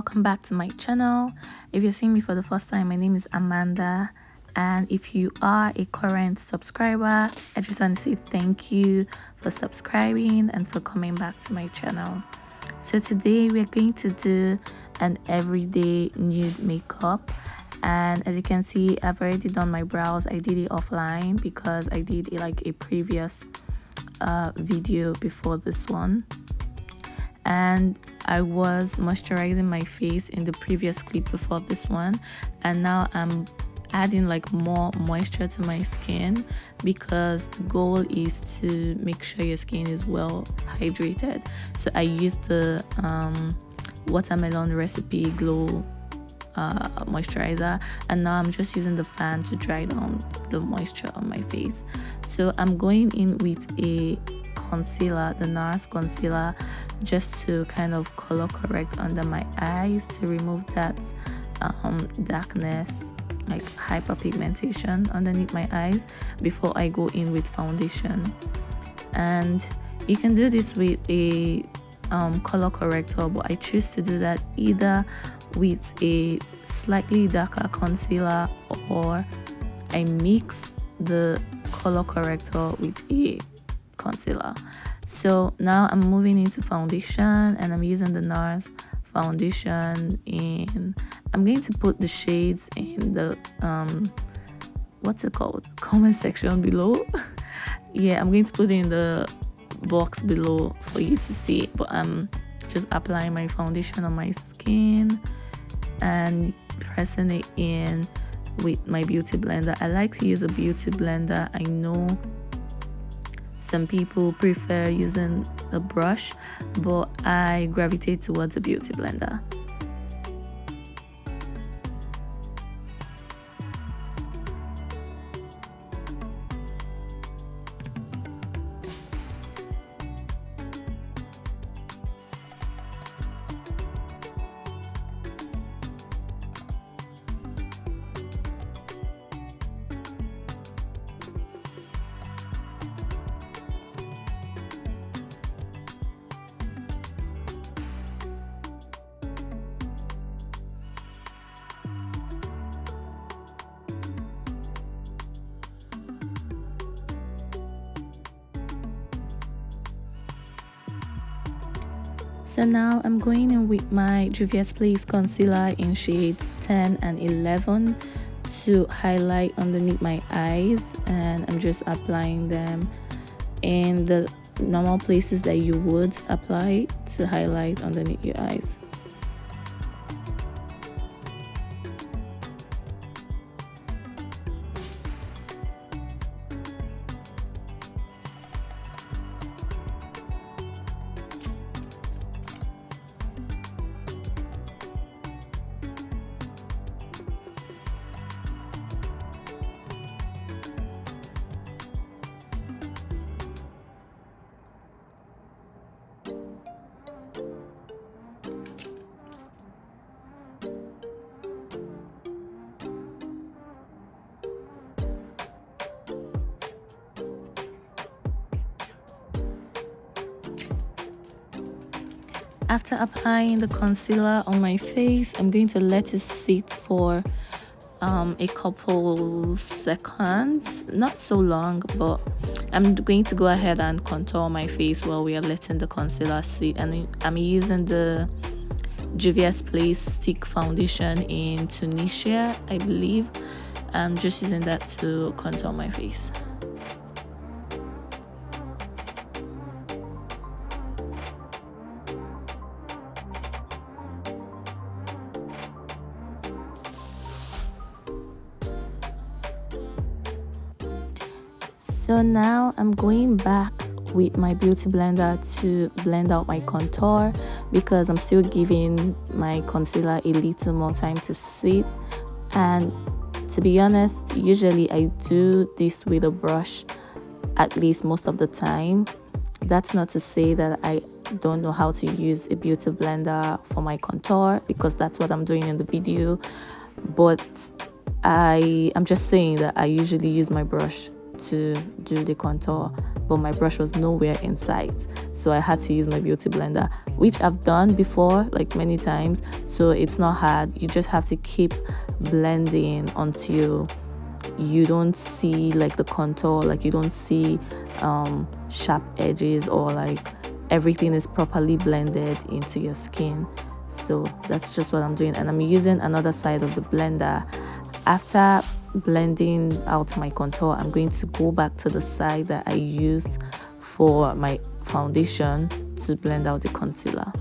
welcome back to my channel. If you're seeing me for the first time, my name is Amanda, and if you are a current subscriber, I just want to say thank you for subscribing and for coming back to my channel. So today we're going to do an everyday nude makeup, and as you can see, I've already done my brows. I did it offline because I did a previous video before this one, and I was moisturizing my face in the previous clip before this one, and now I'm adding more moisture to my skin because the goal is to make sure your skin is well hydrated. So I used the watermelon recipe glow moisturizer, and now I'm just using the fan to dry down the moisture on my face. So I'm going in with a concealer, the Nars concealer, just to kind of color correct under my eyes to remove that darkness, like hyperpigmentation underneath my eyes, before I go in with foundation. And you can do this with a color corrector, but I choose to do that either with a slightly darker concealer, or I mix the color corrector with a concealer. So now I'm moving into foundation, and I'm using the Nars foundation, and I'm going to put the shades in the what's it called, comment section below. Yeah, I'm going to put it in the box below for you to see, but I'm just applying my foundation on my skin and pressing it in with my beauty blender. I like to use a beauty blender. I know some people prefer using a brush, but I gravitate towards a beauty blender. So now I'm going in with my Juvias concealer in shades 10 and 11 to highlight underneath my eyes, and I'm just applying them in the normal places that you would apply to highlight underneath your eyes. After applying the concealer on my face, I'm going to let it sit for a couple seconds, not so long, but I'm going to go ahead and contour my face while we are letting the concealer sit. And I'm using the Juvias Stick Foundation in Tunisia, I believe. I'm just using that to contour my face. So now I'm going back with my beauty blender to blend out my contour, because I'm still giving my concealer a little more time to sit. And to be honest, usually I do this with a brush, at least most of the time. That's not to say that I don't know how to use a beauty blender for my contour, because that's what I'm doing in the video, but I'm just saying that I usually use my brush to do the contour, but my brush was nowhere in sight, so I had to use my beauty blender, which I've done before, like many times, so it's not hard. You just have to keep blending until you don't see like the contour, like you don't see sharp edges, or like everything is properly blended into your skin. So that's just what I'm doing, and I'm using another side of the blender. After blending out my contour, I'm going to go back to the side that I used for my foundation to blend out the concealer.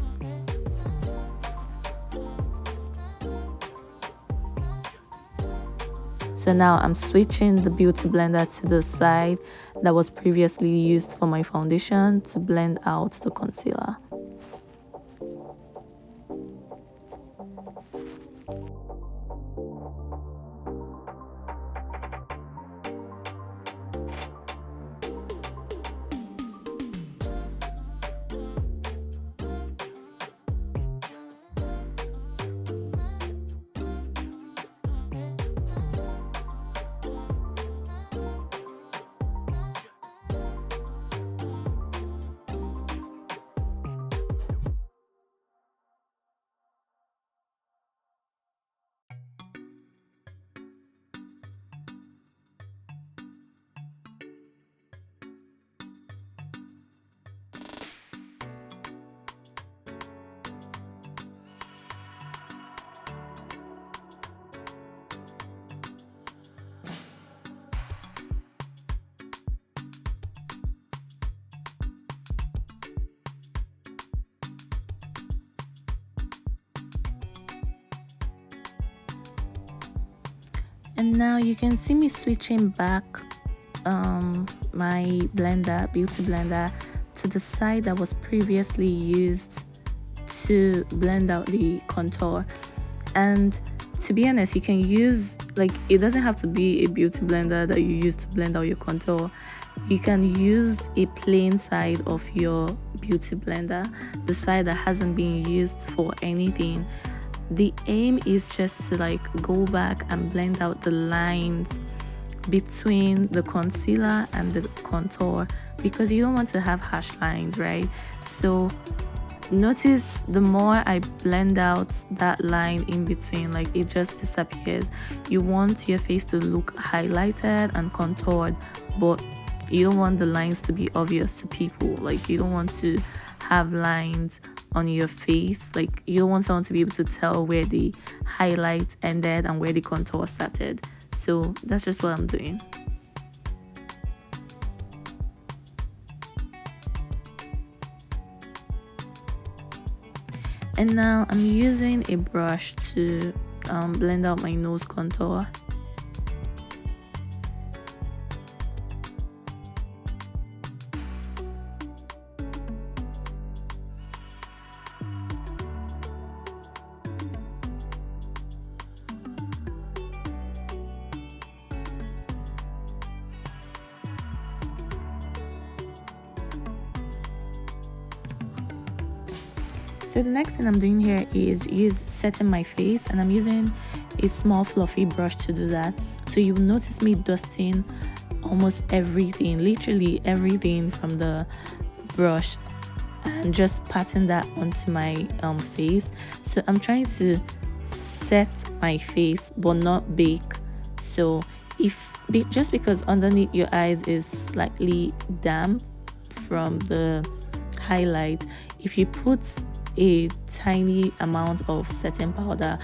So now I'm switching the beauty blender to the side that was previously used for my foundation to blend out the concealer. And now you can see me switching back my beauty blender, to the side that was previously used to blend out the contour. And to be honest, you can use, like, it doesn't have to be a beauty blender that you use to blend out your contour. You can use a plain side of your beauty blender, the side that hasn't been used for anything. The aim is just to like go back and blend out the lines between the concealer and the contour, because you don't want to have harsh lines, right? So notice the more I blend out that line in between, like it just disappears. You want your face to look highlighted and contoured, but you don't want the lines to be obvious to people. Like you don't want to have lines on your face, like you don't want someone to be able to tell where the highlight ended and where the contour started. So that's just what I'm doing. And now I'm using a brush to blend out my nose contour. So the next thing I'm doing here is setting my face, and I'm using a small fluffy brush to do that. So you will notice me dusting almost everything, literally everything from the brush, and just patting that onto my face. So I'm trying to set my face but not bake. So just because underneath your eyes is slightly damp from the highlight, if you put a tiny amount of setting powder,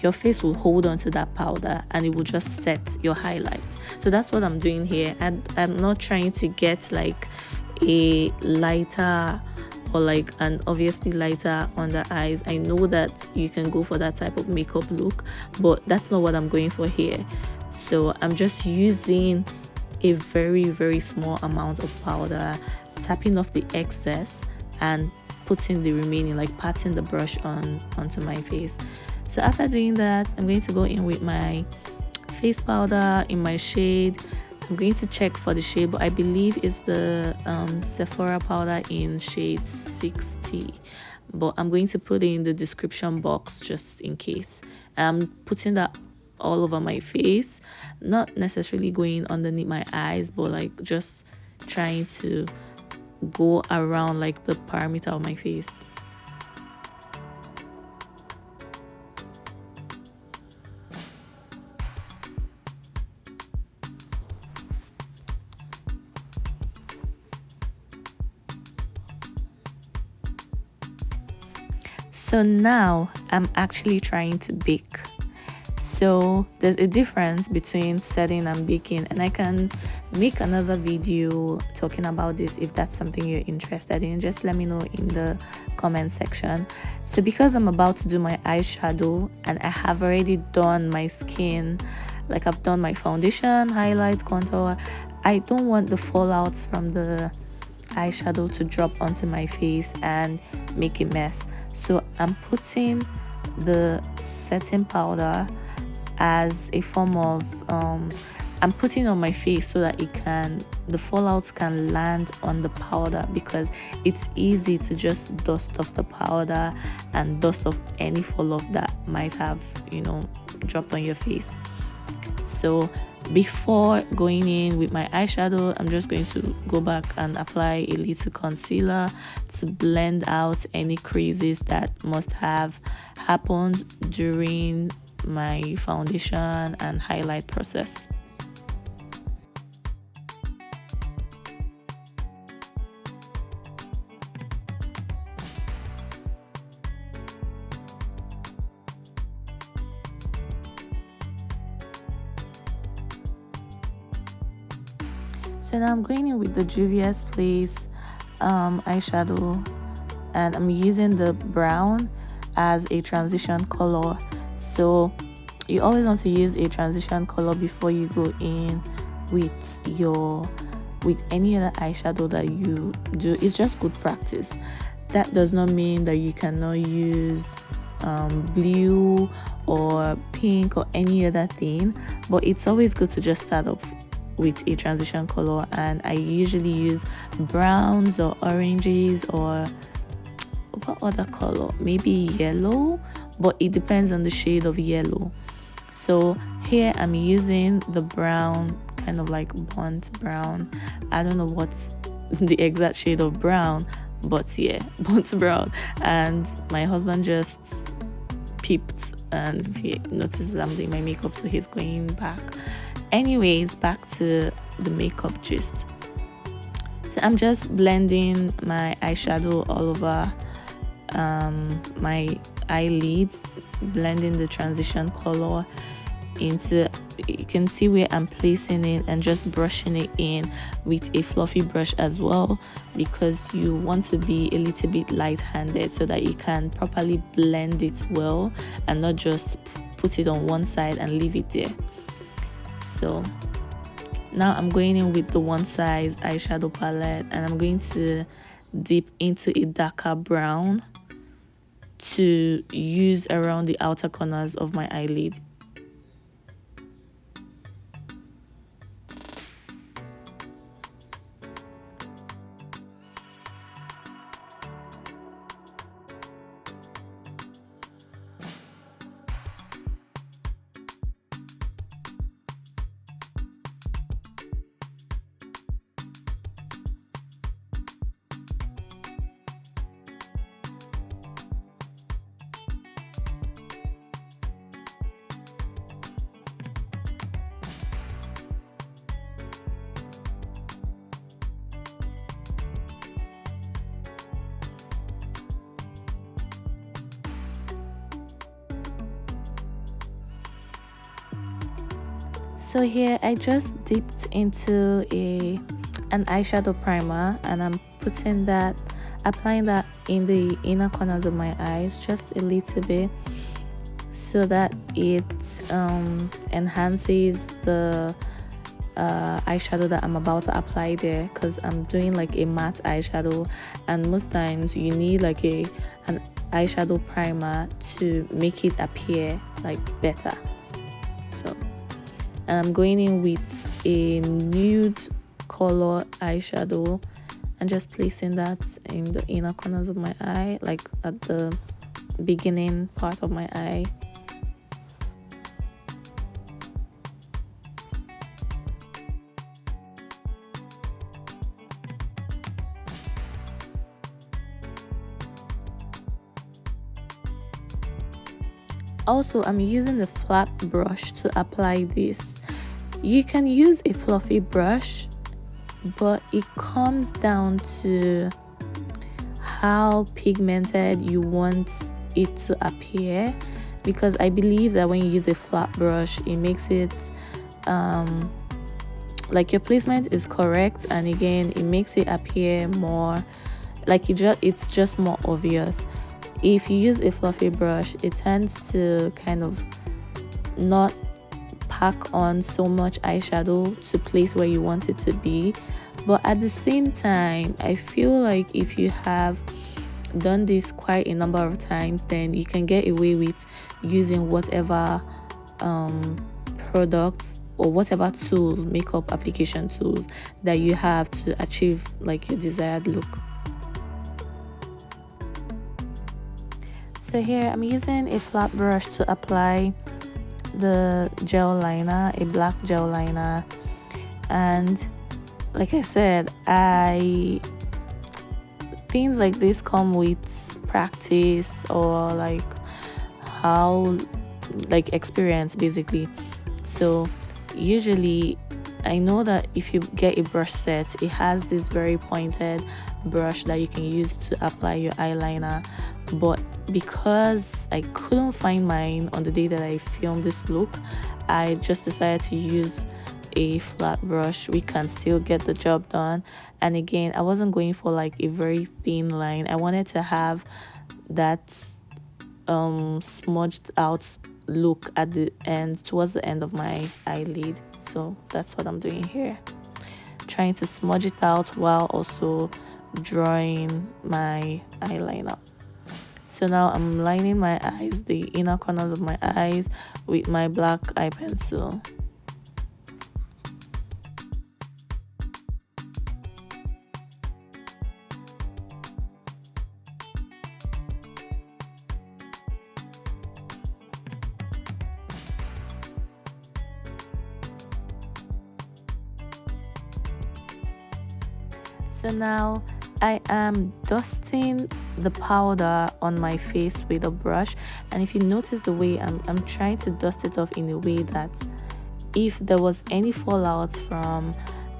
your face will hold on to that powder and it will just set your highlight. So that's what I'm doing here. I'm not trying to get like a lighter or like an obviously lighter under eyes. I know that you can go for that type of makeup look, but that's not what I'm going for here. So I'm just using a very, very small amount of powder, tapping off the excess and putting the remaining, like patting the brush onto my face. So after doing that, I'm going to go in with my face powder in my shade. I'm going to check for the shade, but I believe it's the Sephora powder in shade 60, but I'm going to put it in the description box just in case. I'm putting that all over my face, not necessarily going underneath my eyes, but like just trying to go around like the perimeter of my face. So now I'm actually trying to bake. So there's a difference between setting and baking, and I can make another video talking about this if that's something you're interested in. Just let me know in the comment section. So because I'm about to do my eyeshadow and I have already done my skin, like I've done my foundation, highlight, contour, I don't want the fallouts from the eyeshadow to drop onto my face and make a mess. So I'm putting the setting powder as a form of I'm putting on my face so that the fallouts can land on the powder, because it's easy to just dust off the powder and dust off any fallout that might have dropped on your face. So before going in with my eyeshadow, I'm just going to go back and apply a little concealer to blend out any creases that must have happened during my foundation and highlight process. So now I'm going in with the Juvias Place eyeshadow, and I'm using the brown as a transition color. So you always want to use a transition color before you go in with any other eyeshadow that you do. It's just good practice. That does not mean that you cannot use blue or pink or any other thing, but it's always good to just start off with a transition color. And I usually use browns or oranges, or what other color, maybe yellow, but it depends on the shade of yellow. So here I'm using the brown, kind of like burnt brown. I don't know what's the exact shade of brown, but yeah, burnt brown. And my husband just peeped and he noticed I'm doing my makeup, so he's going back. Anyways, back to the makeup gist. So I'm just blending my eyeshadow all over my eyelids, blending the transition color into, you can see where I'm placing it, and just brushing it in with a fluffy brush as well, because you want to be a little bit light-handed so that you can properly blend it well and not just put it on one side and leave it there. So now I'm going in with the One Size eyeshadow palette, and I'm going to dip into a darker brown to use around the outer corners of my eyelid. So here I just dipped into an eyeshadow primer, and I'm applying that in the inner corners of my eyes just a little bit, so that it enhances the eyeshadow that I'm about to apply there, because I'm doing like a matte eyeshadow, and most times you need like an eyeshadow primer to make it appear like better. So, and I'm going in with a nude color eyeshadow and just placing that in the inner corners of my eye, like at the beginning part of my eye. Also, I'm using the flat brush to apply this. You can use a fluffy brush, but it comes down to how pigmented you want it to appear, because I believe that when you use a flat brush, it makes it like your placement is correct, and again it makes it appear more like it's just more obvious. If you use a fluffy brush, it tends to kind of not pack on so much eyeshadow to place where you want it to be. But at the same time, I feel like if you have done this quite a number of times, then you can get away with using whatever products or whatever tools, makeup application tools, that you have to achieve like your desired look. So here I'm using a flat brush to apply the gel liner, a black gel liner. And like I said, things like this come with practice, or like experience basically. So usually I know that if you get a brush set, it has this very pointed brush that you can use to apply your eyeliner. But because I couldn't find mine on the day that I filmed this look, I just decided to use a flat brush. We can still get the job done. And again, I wasn't going for like a very thin line. I wanted to have that smudged out look at the end, towards the end of my eyelid. So that's what I'm doing here, trying to smudge it out while also drawing my eyeliner. So now I'm lining my eyes, the inner corners of my eyes, with my black eye pencil. So now I am dusting the powder on my face with a brush, and if you notice the way I'm trying to dust it off in a way that if there was any fallout from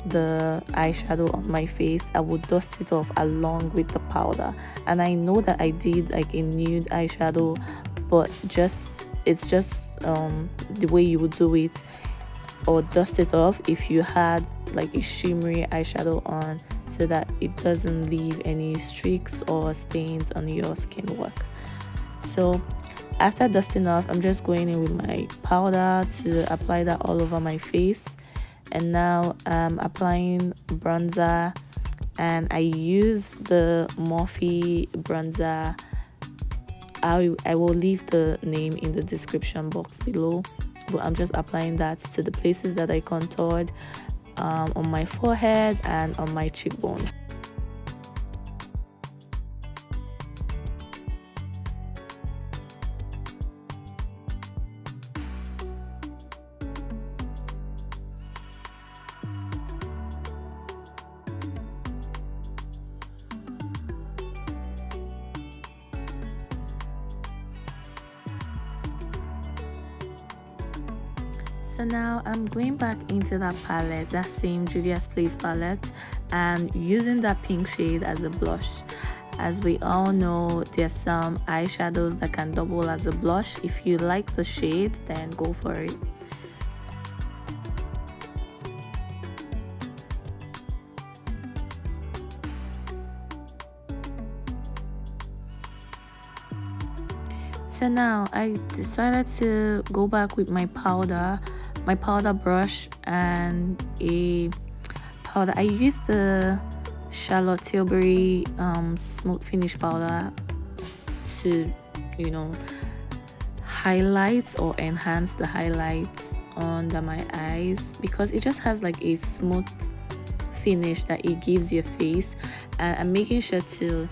the eyeshadow on my face, I would dust it off along with the powder. And I know that I did like a nude eyeshadow, but it's just the way you would do it, or dust it off if you had like a shimmery eyeshadow on, so that it doesn't leave any streaks or stains on your skin work. So after dusting off, I'm just going in with my powder to apply that all over my face. And now I'm applying bronzer, and I use the Morphe bronzer. I will leave the name in the description box below, but I'm just applying that to the places that I contoured, on my forehead and on my cheekbone. So now I'm going back into that palette, that same Juvias Place palette, and using that pink shade as a blush. As we all know, there's some eyeshadows that can double as a blush. If you like the shade, then go for it. So now I decided to go back with my powder brush and a powder. I used the Charlotte Tilbury smooth finish powder to, highlight or enhance the highlights under my eyes, because it just has like a smooth finish that it gives your face. And I'm making sure to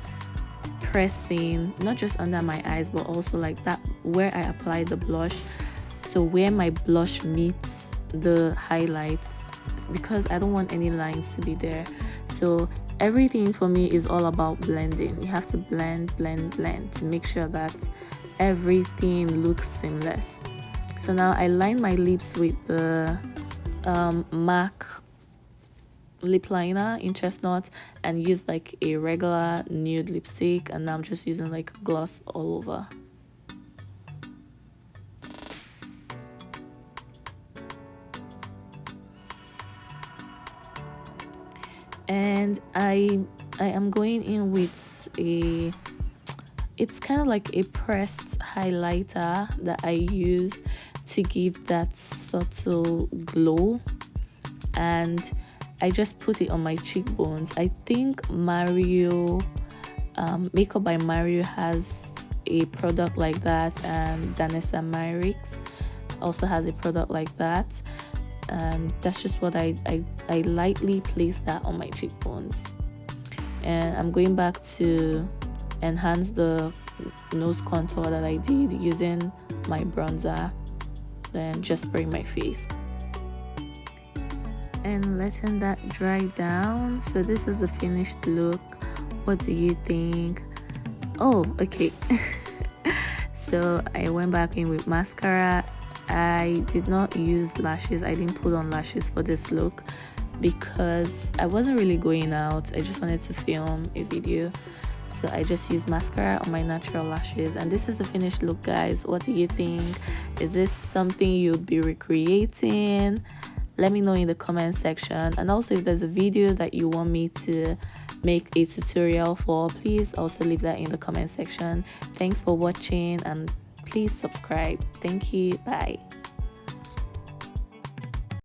press in not just under my eyes, but also like that where I apply the blush, so where my blush meets the highlights, because I don't want any lines to be there. So everything for me is all about blending. You have to blend to make sure that everything looks seamless. So now I line my lips with the MAC lip liner in chestnut and use like a regular nude lipstick, and now I'm just using like gloss all over. And I am going in with it's kind of like a pressed highlighter that I use to give that subtle glow, and I just put it on my cheekbones. I think Mario Makeup by Mario has a product like that, and Danessa Myricks also has a product like that, and that's just what I lightly place that on my cheekbones. And I'm going back to enhance the nose contour that I did using my bronzer, then just spray my face and letting that dry down. So this is the finished look. What do you think? Oh, okay. So I went back in with mascara. I did not use lashes. I didn't put on lashes for this look because I wasn't really going out. I just wanted to film a video, so I just used mascara on my natural lashes. And this is the finished look, guys. What do you think? Is this something you'd be recreating? Let me know in the comment section. And also, if there's a video that you want me to make a tutorial for, please also leave that in the comment section. Thanks for watching, and please subscribe. Thank you. Bye.